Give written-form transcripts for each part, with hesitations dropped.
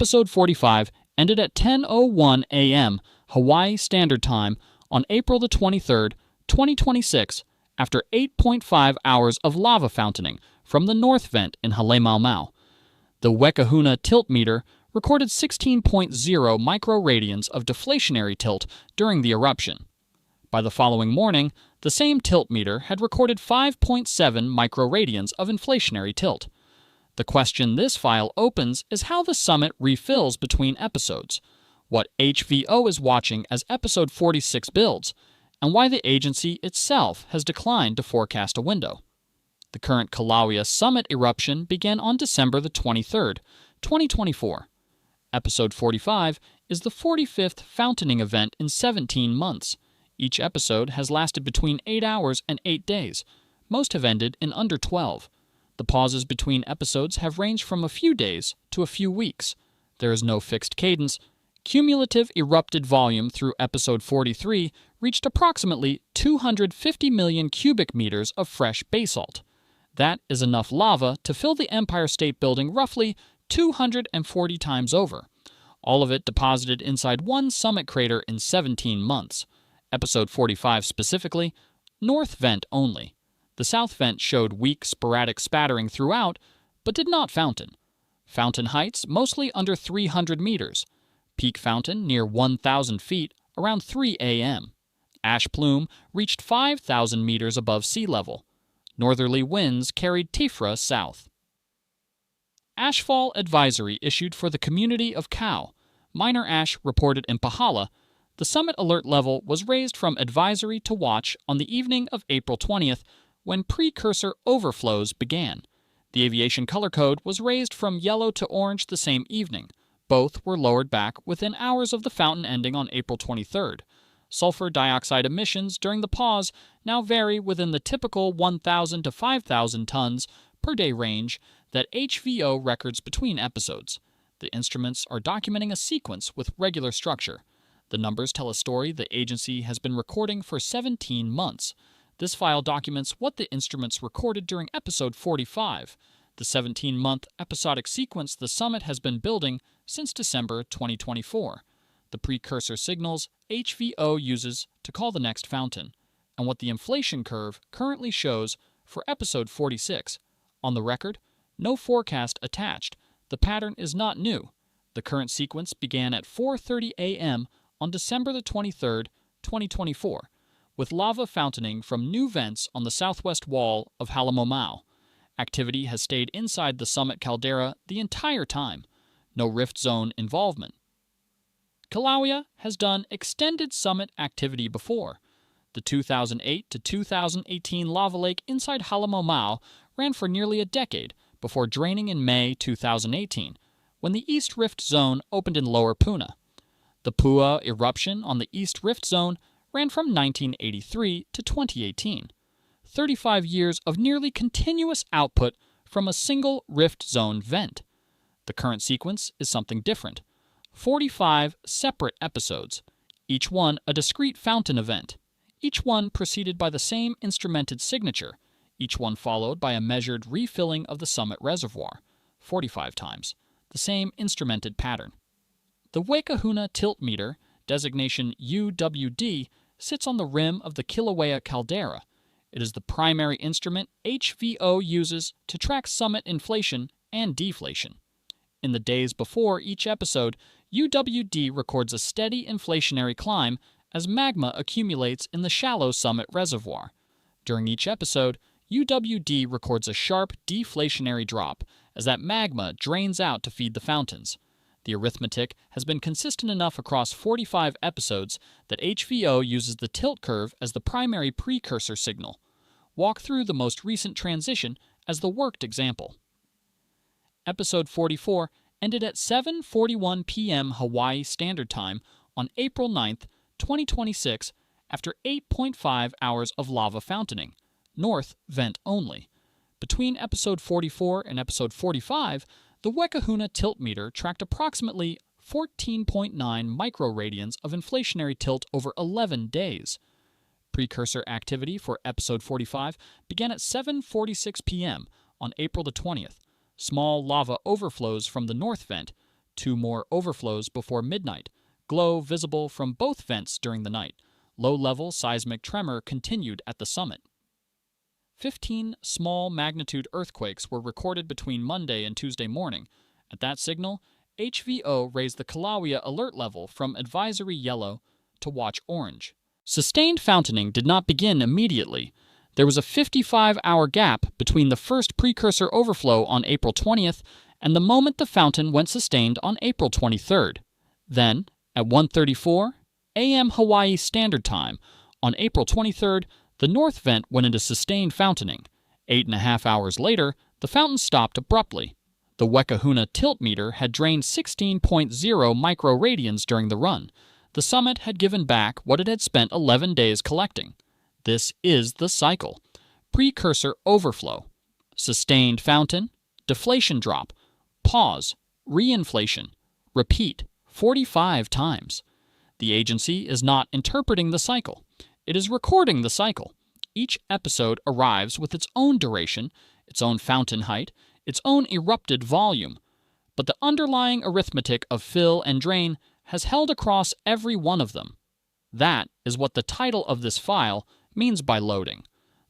Episode 45 ended at 10:01 a.m. Hawaii Standard Time on April the 23rd, 2026, after 8.5 hours of lava fountaining from the north vent in Halemaumau. The Uekahuna tiltmeter recorded 16.0 microradians of deflationary tilt during the eruption. By the following morning, the same tiltmeter had recorded 5.7 microradians of inflationary tilt. The question this file opens is how the summit refills between episodes, what HVO is watching as episode 46 builds, and why the agency itself has declined to forecast a window. The current Kilauea summit eruption began on December the 23rd, 2024. Episode 45 is the 45th fountaining event in 17 months. Each episode has lasted between 8 hours and 8 days. Most have ended in under 12. The pauses between episodes have ranged from a few days to a few weeks. There is no fixed cadence. Cumulative erupted volume through episode 43 reached approximately 250 million cubic meters of fresh basalt. That is enough lava to fill the Empire State Building roughly 240 times over. All of it deposited inside one summit crater in 17 months. Episode 45 specifically, north vent only. The south vent showed weak sporadic spattering throughout, but did not fountain. Fountain heights mostly under 300 meters. Peak fountain near 1,000 feet around 3 a.m. Ash plume reached 5,000 meters above sea level. Northerly winds carried tephra south. Ashfall advisory issued for the community of Kau. Minor ash reported in Pahala. The summit alert level was raised from advisory to watch on the evening of April 20th when precursor overflows began. The aviation color code was raised from yellow to orange the same evening. Both were lowered back within hours of the fountain ending on April 23rd. Sulfur dioxide emissions during the pause now vary within the typical 1,000 to 5,000 tons per day range that HVO records between episodes. The instruments are documenting a sequence with regular structure. The numbers tell a story the agency has been recording for 17 months. This file documents what the instruments recorded during episode 45, the 17-month episodic sequence the summit has been building since December 2024, the precursor signals HVO uses to call the next fountain, and what the inflation curve currently shows for episode 46. On the record, no forecast attached. The pattern is not new. The current sequence began at 4:30 a.m. on December the 23rd, 2024, with lava fountaining from new vents on the southwest wall of Halemaumau. Activity has stayed inside the summit caldera the entire time. No rift zone involvement. Kilauea has done extended summit activity before. The 2008 to 2018 lava lake inside Halemaumau ran for nearly a decade before draining in May 2018, when the East Rift Zone opened in Lower Puna. The Pua eruption on the East Rift Zone ran from 1983 to 2018. 35 years of nearly continuous output from a single Rift Zone vent. The current sequence is something different. 45 separate episodes, each one a discrete fountain event, each one preceded by the same instrumented signature, each one followed by a measured refilling of the summit reservoir, 45 times, the same instrumented pattern. The Uekahuna tiltmeter, designation UWD, sits on the rim of the Kilauea caldera. It is the primary instrument HVO uses to track summit inflation and deflation. In the days before each episode, UWD records a steady inflationary climb as magma accumulates in the shallow summit reservoir. During each episode, UWD records a sharp deflationary drop as that magma drains out to feed the fountains. The arithmetic has been consistent enough across 45 episodes that HVO uses the tilt curve as the primary precursor signal. Walk through the most recent transition as the worked example. Episode 44 ended at 7:41 p.m. Hawaii Standard Time on April 9th, 2026, after 8.5 hours of lava fountaining, north vent only. Between episode 44 and episode 45, the Uekahuna tiltmeter tracked approximately 14.9 microradians of inflationary tilt over 11 days. Precursor activity for episode 45 began at 7:46 p.m. on April the 20th. Small lava overflows from the north vent, 2 more overflows before midnight. Glow visible from both vents during the night. Low-level seismic tremor continued at the summit. 15 small magnitude earthquakes were recorded between Monday and Tuesday morning. At that signal, HVO raised the Kilauea alert level from advisory yellow to watch orange. Sustained fountaining did not begin immediately. There was a 55-hour gap between the first precursor overflow on April 20th and the moment the fountain went sustained on April 23rd. Then, at 1:34 AM Hawaii Standard Time, on April 23rd, the north vent went into sustained fountaining. 8.5 hours later, the fountain stopped abruptly. The Uekahuna tiltmeter had drained 16.0 microradians during the run. The summit had given back what it had spent 11 days collecting. This is the cycle. Precursor overflow. Sustained fountain. Deflation drop. Pause. Reinflation. Repeat 45 times. The agency is not interpreting the cycle. It is recording the cycle. Each episode arrives with its own duration, its own fountain height, its own erupted volume. But the underlying arithmetic of fill and drain has held across every one of them. That is what the title of this file means by loading.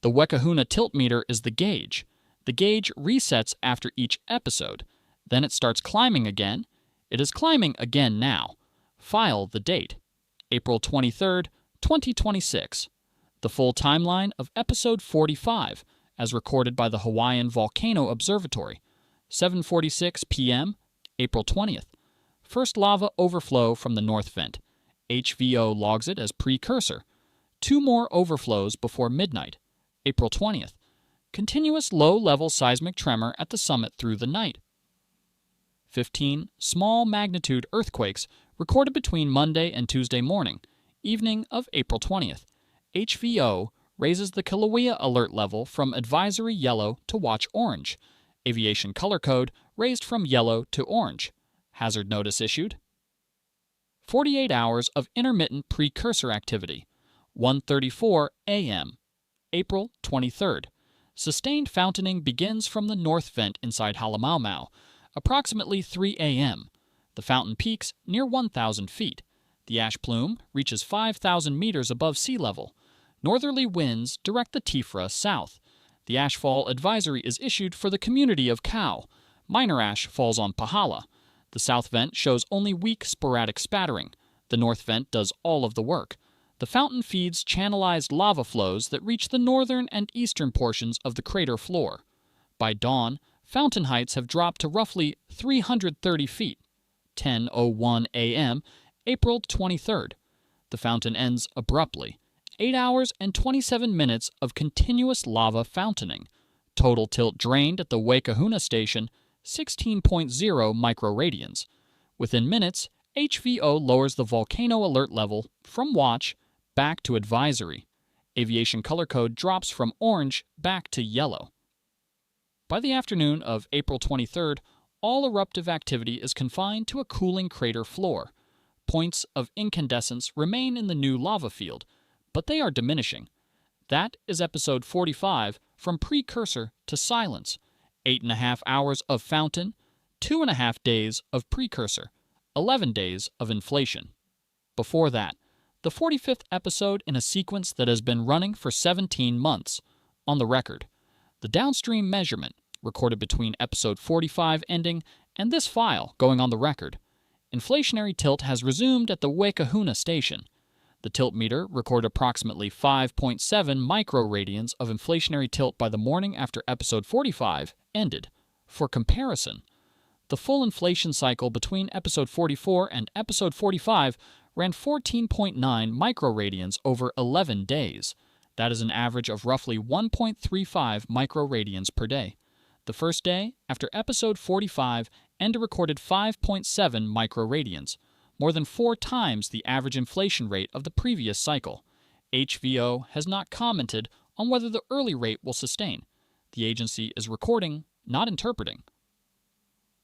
The Uekahuna tiltmeter is the gauge. The gauge resets after each episode. Then it starts climbing again. It is climbing again now. File the date. April 23rd, 2026. The full timeline of episode 45, as recorded by the Hawaiian Volcano Observatory. 7:46 p.m., April 20th. First lava overflow from the north vent. HVO logs it as precursor. 2 more overflows before midnight. April 20th. Continuous low-level seismic tremor at the summit through the night. 15 small magnitude earthquakes recorded between Monday and Tuesday morning, evening of April 20th. HVO raises the Kilauea alert level from advisory yellow to watch orange. Aviation color code raised from yellow to orange. Hazard notice issued. 48 hours of intermittent precursor activity. 1:34 a.m. April 23rd. Sustained fountaining begins from the north vent inside Halemaumau, approximately 3 a.m. The fountain peaks near 1,000 feet. The ash plume reaches 5,000 meters above sea level. Northerly winds direct the tephra south. The ashfall advisory is issued for the community of Kau. Minor ash falls on Pahala. The south vent shows only weak sporadic spattering. The north vent does all of the work. The fountain feeds channelized lava flows that reach the northern and eastern portions of the crater floor. By dawn, fountain heights have dropped to roughly 330 feet. 10:01 a.m., April 23rd. The fountain ends abruptly. 8 hours and 27 minutes of continuous lava fountaining. Total tilt drained at the Uekahuna station, 16.0 microradians. Within minutes, HVO lowers the volcano alert level from watch back to advisory. Aviation color code drops from orange back to yellow. By the afternoon of April 23rd, all eruptive activity is confined to a cooling crater floor. Points of incandescence remain in the new lava field, but they are diminishing. That is episode 45, from precursor to silence. 8.5 hours of fountain, 2.5 days of precursor, 11 days of inflation. Before that, the 45th episode in a sequence that has been running for 17 months. On the record, the downstream measurement, recorded between episode 45 ending and this file going on the record. Inflationary tilt has resumed at the Uekahuna station. The tiltmeter recorded approximately 5.7 microradians of inflationary tilt by the morning after episode 45 ended. For comparison, the full inflation cycle between episode 44 and episode 45 ran 14.9 microradians over 11 days. That is an average of roughly 1.35 microradians per day. The first day, after episode 45, ended recorded 5.7 microradians, more than 4 times the average inflation rate of the previous cycle. HVO has not commented on whether the early rate will sustain. The agency is recording, not interpreting.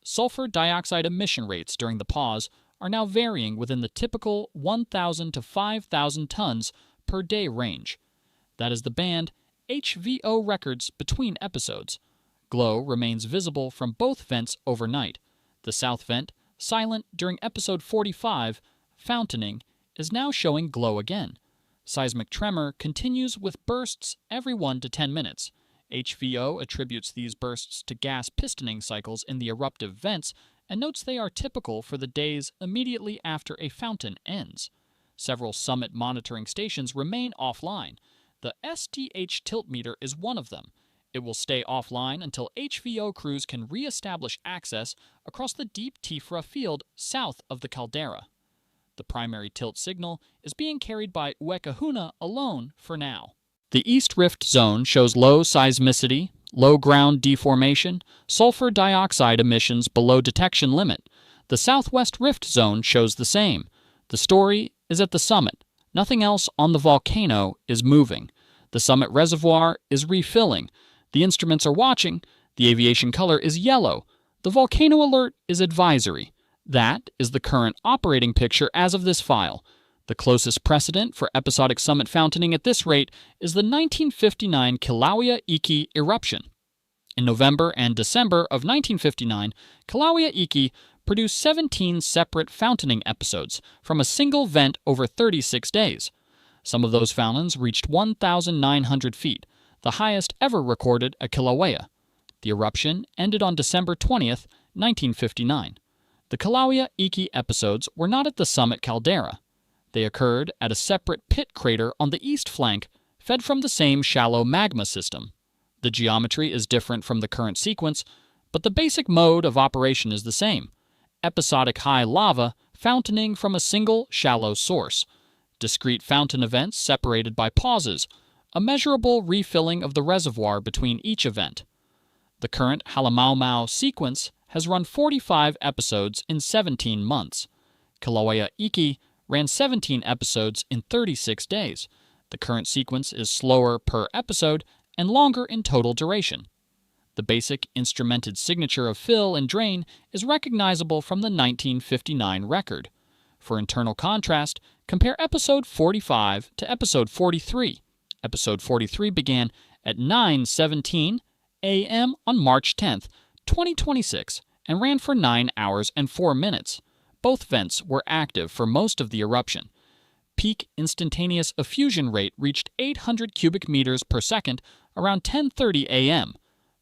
Sulfur dioxide emission rates during the pause are now varying within the typical 1,000 to 5,000 tons per day range. That is the band HVO records between episodes. Glow remains visible from both vents overnight. The south vent, silent during episode 45, fountaining, is now showing glow again. Seismic tremor continues with bursts every 1 to 10 minutes. HVO attributes these bursts to gas pistoning cycles in the eruptive vents and notes they are typical for the days immediately after a fountain ends. Several summit monitoring stations remain offline. The STH tiltmeter is one of them. It will stay offline until HVO crews can re-establish access across the deep Tifra field south of the caldera. The primary tilt signal is being carried by Uekahuna alone for now. The East Rift Zone shows low seismicity, low ground deformation, sulfur dioxide emissions below detection limit. The Southwest Rift Zone shows the same. The story is at the summit. Nothing else on the volcano is moving. The summit reservoir is refilling. The instruments are watching. The aviation color is yellow. The volcano alert is advisory. That is the current operating picture as of this file. The closest precedent for episodic summit fountaining at this rate is the 1959 Kilauea Iki eruption. In November and December of 1959, Kilauea Iki produced 17 separate fountaining episodes from a single vent over 36 days. Some of those fountains reached 1,900 feet, the highest ever recorded at Kilauea. The eruption ended on December 20th, 1959. The Kilauea Iki episodes were not at the summit caldera. They occurred at a separate pit crater on the east flank, fed from the same shallow magma system. The geometry is different from the current sequence, but the basic mode of operation is the same. Episodic high lava fountain from a single shallow source. Discrete fountain events separated by pauses, a measurable refilling of the reservoir between each event. The current Halemaumau sequence has run 45 episodes in 17 months. Kilauea Iki ran 17 episodes in 36 days. The current sequence is slower per episode and longer in total duration. The basic instrumented signature of fill and drain is recognizable from the 1959 record. For internal contrast, compare episode 45 to episode 43. Episode 43 began at 9:17 a.m. on March 10, 2026, and ran for 9 hours and 4 minutes. Both vents were active for most of the eruption. Peak instantaneous effusion rate reached 800 cubic meters per second around 10:30 a.m.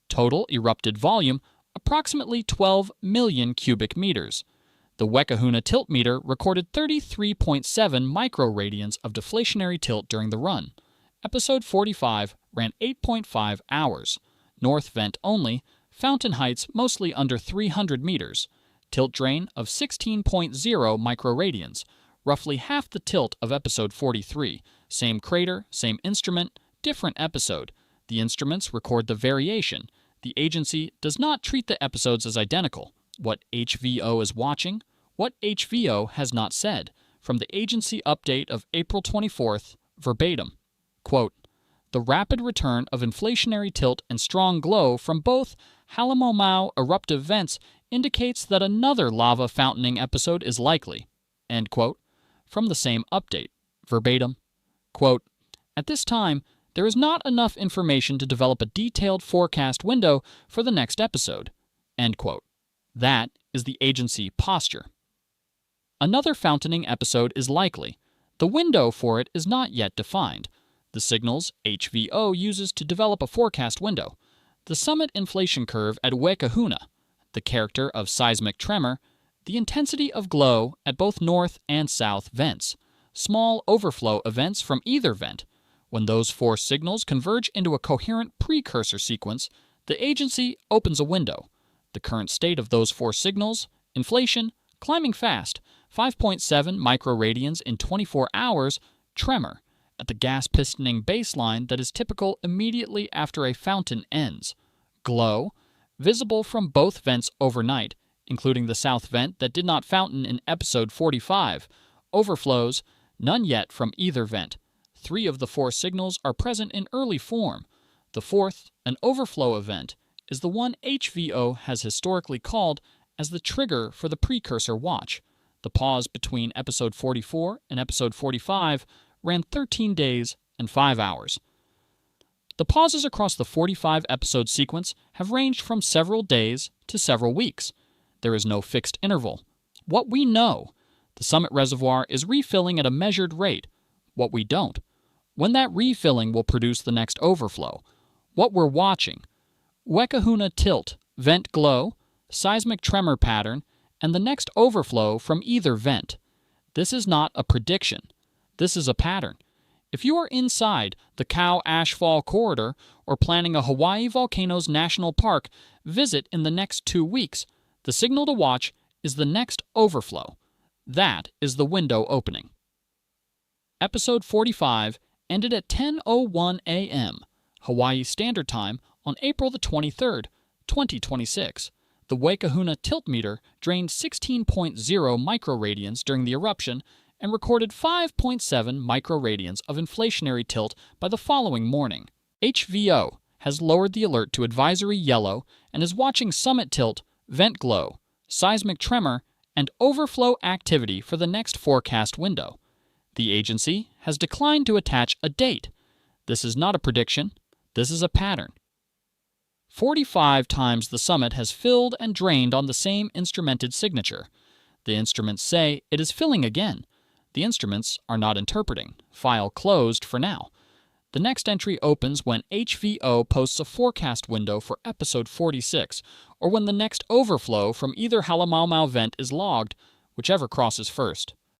Total erupted volume, approximately 12 million cubic meters. The Uekahuna tiltmeter recorded 33.7 microradians of deflationary tilt during the run. Episode 45 ran 8.5 hours. North vent only, fountain heights mostly under 300 meters. Tilt drain of 16.0 microradians, roughly half the tilt of episode 43. Same crater, same instrument, different episode. The instruments record the variation. The agency does not treat the episodes as identical. What HVO is watching, what HVO has not said. From the agency update of April 24th, verbatim. Quote, "The rapid return of inflationary tilt and strong glow from both Halemaumau eruptive vents indicates that another lava fountaining episode is likely." End quote. From the same update, verbatim. Quote, "At this time, there is not enough information to develop a detailed forecast window for the next episode." End quote. That is the agency posture. Another fountaining episode is likely. The window for it is not yet defined. The signals HVO uses to develop a forecast window. The summit inflation curve at Uekahuna, the character of seismic tremor, the intensity of glow at both north and south vents, small overflow events from either vent. When those four signals converge into a coherent precursor sequence, the agency opens a window. The current state of those four signals, inflation, climbing fast, 5.7 microradians in 24 hours, tremor, at the gas pistoning baseline that is typical immediately after a fountain ends, glow, visible from both vents overnight, including the south vent that did not fountain in episode 45, overflows, none yet from either vent. 3 of the 4 signals are present in early form. The fourth, an overflow event, is the one HVO has historically called as the trigger for the precursor watch. The pause between episode 44 and episode 45 ran 13 days and 5 hours. The pauses across the 45-episode sequence have ranged from several days to several weeks. There is no fixed interval. What we know: the summit reservoir is refilling at a measured rate. What we don't: when that refilling will produce the next overflow. What we're watching: Uekahuna tilt, vent glow, seismic tremor pattern, and the next overflow from either vent. This is not a prediction. This is a pattern. If you are inside the Kau Ashfall Corridor or planning a Hawaii Volcanoes National Park visit in the next 2 weeks, the signal to watch is the next overflow. That is the window opening. Episode 45 ended at 10:01 a.m. Hawaii Standard Time on April the 23rd, 2026. The Uekahuna tiltmeter drained 16.0 microradians during the eruption and recorded 5.7 microradians of inflationary tilt by the following morning. HVO has lowered the alert to advisory yellow and is watching summit tilt, vent glow, seismic tremor, and overflow activity for the next forecast window. The agency has declined to attach a date. This is not a prediction. This is a pattern. 45 times the summit has filled and drained on the same instrumented signature. The instruments say it is filling again. The instruments are not interpreting. File closed for now. The next entry opens when HVO posts a forecast window for episode 46, or when the next overflow from either Halemaumau vent is logged, whichever crosses first.